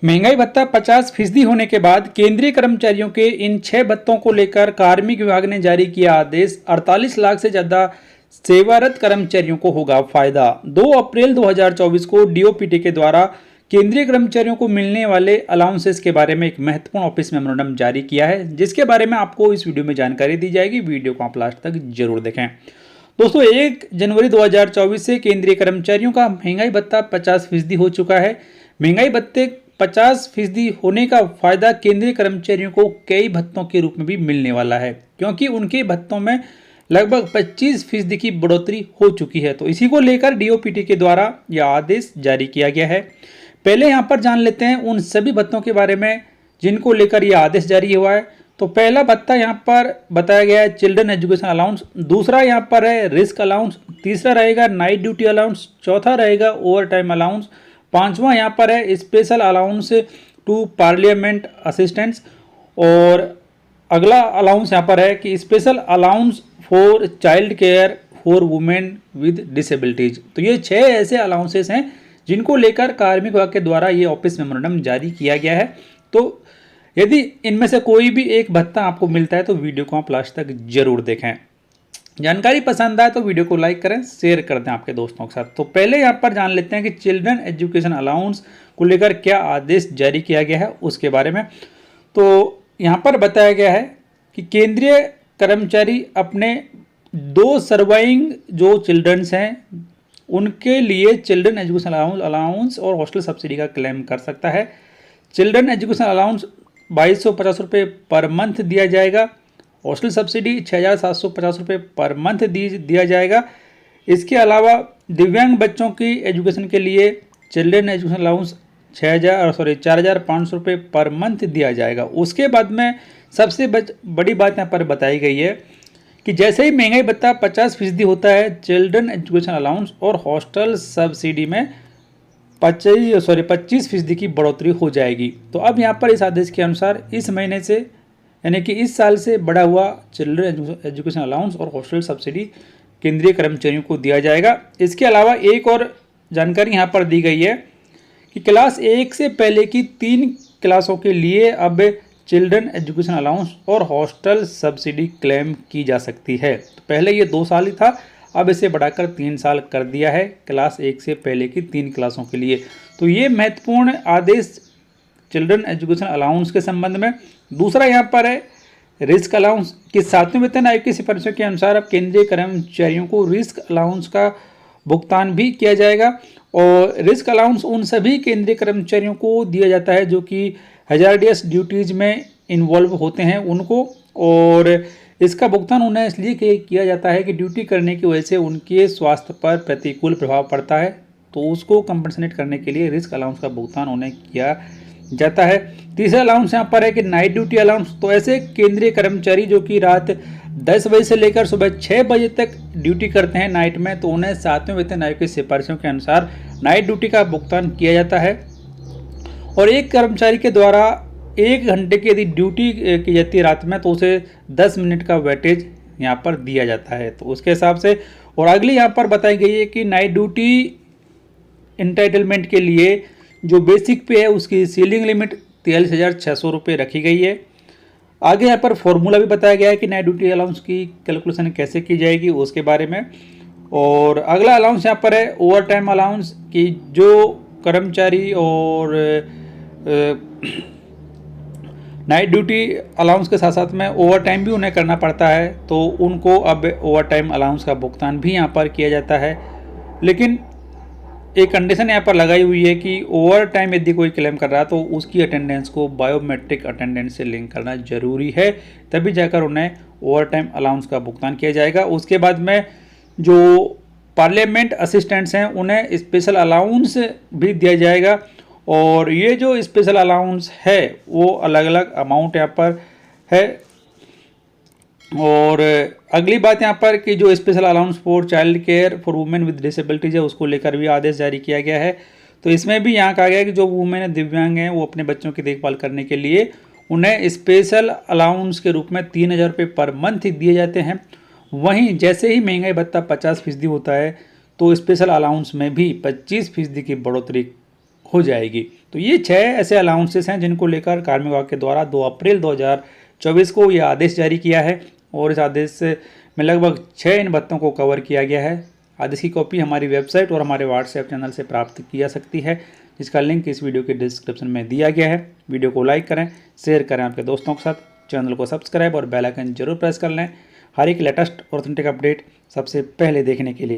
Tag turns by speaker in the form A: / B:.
A: महंगाई भत्ता 50% होने के बाद केंद्रीय कर्मचारियों के इन 6 भत्तों को लेकर कार्मिक विभाग ने जारी किया आदेश। 48 लाख से ज्यादा सेवारत कर्मचारियों को होगा फायदा। 2 अप्रैल 2024 को डीओपीटी के द्वारा केंद्रीय कर्मचारियों को मिलने वाले अलाउंसेस के बारे में एक महत्वपूर्ण ऑफिस मेमोरेंडम जारी किया है, जिसके बारे में आपको इस वीडियो में जानकारी दी जाएगी। वीडियो को आप लास्ट तक जरूर देखें। दोस्तों, 1 जनवरी 2024 से केंद्रीय कर्मचारियों का महंगाई भत्ता 50% हो चुका है। महंगाई भत्ते 50% होने का फायदा केंद्रीय कर्मचारियों को कई भत्तों के रूप में भी मिलने वाला है, क्योंकि उनके भत्तों में लगभग 25% की बढ़ोतरी हो चुकी है। तो इसी को लेकर डीओपीटी के द्वारा यह आदेश जारी किया गया है। पहले यहाँ पर जान लेते हैं उन सभी भत्तों के बारे में जिनको लेकर यह आदेश जारी हुआ है। तो पहला भत्ता यहाँ पर बताया गया है चिल्ड्रन एजुकेशन अलाउंस, दूसरा यहाँ पर है रिस्क अलाउंस, तीसरा रहेगा नाइट ड्यूटी अलाउंस, चौथा रहेगा ओवर टाइम अलाउंस, पांचवा यहाँ पर है special allowance to parliament assistants, और अगला अलाउंस यहाँ पर है कि special allowance for child care for women with disabilities. तो ये 6 ऐसे अलाउंसेस हैं जिनको लेकर कार्मिक विभाग के द्वारा ये ऑफिस मेमोरेंडम जारी किया गया है। तो यदि इनमें से कोई भी एक भत्ता आपको मिलता है तो वीडियो को आप लास्ट तक जरूर देखें। जानकारी पसंद आए तो वीडियो को लाइक करें, शेयर कर दें आपके दोस्तों के साथ। तो पहले यहाँ पर जान लेते हैं कि चिल्ड्रन एजुकेशन अलाउंस को लेकर क्या आदेश जारी किया गया है उसके बारे में। तो यहाँ पर बताया गया है कि केंद्रीय कर्मचारी अपने 2 सर्वाइंग जो चिल्ड्रंस हैं उनके लिए चिल्ड्रन एजुकेशन अलाउंस और हॉस्टल सब्सिडी का क्लेम कर सकता है। चिल्ड्रन एजुकेशन अलाउंस 2250 रुपये पर मंथ दिया जाएगा। हॉस्टल सब्सिडी 6750 रुपये पर मंथ दिया जाएगा। इसके अलावा दिव्यांग बच्चों की एजुकेशन के लिए चिल्ड्रन एजुकेशन अलाउंस 4500 रुपये पर मंथ दिया जाएगा। उसके बाद में सबसे बड़ी बात यहाँ पर बताई गई है कि जैसे ही महंगाई भत्ता 50% होता है, चिल्ड्रन एजुकेशन अलाउंस और हॉस्टल सब्सिडी में 25% की बढ़ोतरी हो जाएगी। तो अब यहाँ पर इस आदेश के अनुसार इस महीने से यानी कि इस साल से बढ़ा हुआ चिल्ड्रन एजुकेशन अलाउंस और हॉस्टल सब्सिडी केंद्रीय कर्मचारियों को दिया जाएगा। इसके अलावा एक और जानकारी यहाँ पर दी गई है कि क्लास 1 से पहले की 3 क्लासों के लिए अब चिल्ड्रन एजुकेशन अलाउंस और हॉस्टल सब्सिडी क्लेम की जा सकती है। तो पहले ये 2 साल ही था, अब इसे बढ़ाकर 3 साल कर दिया है क्लास 1 से पहले की 3 क्लासों के लिए। तो ये महत्वपूर्ण आदेश चिल्ड्रन एजुकेशन अलाउंस के संबंध में। दूसरा यहाँ पर है रिस्क अलाउंस कि 7वें वेतन आयोग की सिफारिशों के अनुसार अब केंद्रीय कर्मचारियों को रिस्क अलाउंस का भुगतान भी किया जाएगा। और रिस्क अलाउंस उन सभी केंद्रीय कर्मचारियों को दिया जाता है जो कि हजारडियस ड्यूटीज में इन्वॉल्व होते हैं उनको, और इसका भुगतान उन्हें इसलिए किया जाता है कि ड्यूटी करने की वजह से उनके स्वास्थ्य पर प्रतिकूल प्रभाव पड़ता है, तो उसको कंपनसेट करने के लिए रिस्क अलाउंस का भुगतान उन्हें किया जाता है। तीसरा अलाउंस यहाँ पर है कि नाइट ड्यूटी अलाउंस। तो ऐसे केंद्रीय कर्मचारी जो कि रात 10 बजे से लेकर सुबह 6 बजे तक ड्यूटी करते हैं नाइट में, तो उन्हें 7वें वेतन आयोग की सिफारिशों के अनुसार नाइट ड्यूटी का भुगतान किया जाता है। और एक कर्मचारी के द्वारा 1 घंटे की यदि ड्यूटी की जाती है रात में, तो उसे 10 मिनट का वेटेज यहाँ पर दिया जाता है। तो उसके हिसाब से और अगली यहाँ पर बताई गई है कि नाइट ड्यूटी इंटाइटलमेंट के लिए जो बेसिक पे है उसकी सीलिंग लिमिट 43,600 रुपये रखी गई है। आगे यहाँ पर फॉर्मूला भी बताया गया है कि नाइट ड्यूटी अलाउंस की कैलकुलेशन कैसे की जाएगी उसके बारे में। और अगला अलाउंस यहाँ पर है ओवर टाइम अलाउंस की जो कर्मचारी और नाइट ड्यूटी अलाउंस के साथ साथ में ओवर टाइम भी उन्हें करना पड़ता है, तो उनको अब ओवर टाइम अलाउंस का भुगतान भी यहाँ पर किया जाता है। लेकिन एक कंडीशन यहाँ पर लगाई हुई है कि ओवर टाइम यदि कोई क्लेम कर रहा है तो उसकी अटेंडेंस को बायोमेट्रिक अटेंडेंस से लिंक करना जरूरी है, तभी जाकर उन्हें ओवर टाइम अलाउंस का भुगतान किया जाएगा। उसके बाद में जो पार्लियामेंट असिस्टेंट्स हैं उन्हें स्पेशल अलाउंस भी दिया जाएगा, और ये जो स्पेशल अलाउंस है वो अलग अलग अमाउंट यहाँ पर है। और अगली बात यहाँ पर कि जो special allowance for child care for women with disabilities है उसको लेकर भी आदेश जारी किया गया है। तो इसमें भी यहाँ कहा गया है कि जो वुमेन दिव्यांग हैं वो अपने बच्चों की देखभाल करने के लिए उन्हें स्पेशल अलाउंस के रूप में 3,000 रुपये पर मंथ दिए जाते हैं। वहीं जैसे ही महंगाई भत्ता 50% होता है तो स्पेशल अलाउंस में भी 25% की बढ़ोतरी हो जाएगी। तो ये 6 ऐसे अलाउंसेस हैं जिनको लेकर कार्मिक विभाग के द्वारा 2 अप्रैल 2024 को ये आदेश जारी किया है और इस आदेश में लगभग 6 इन भत्तों को कवर किया गया है। आदेश की कॉपी हमारी वेबसाइट और हमारे व्हाट्सएप चैनल से प्राप्त की जा सकती है, जिसका लिंक इस वीडियो के डिस्क्रिप्शन में दिया गया है। वीडियो को लाइक करें, शेयर करें आपके दोस्तों के साथ, चैनल को सब्सक्राइब और बेल आइकन जरूर प्रेस कर लें हर एक लेटेस्ट ऑर्थेंटिक अपडेट सबसे पहले देखने के लिए।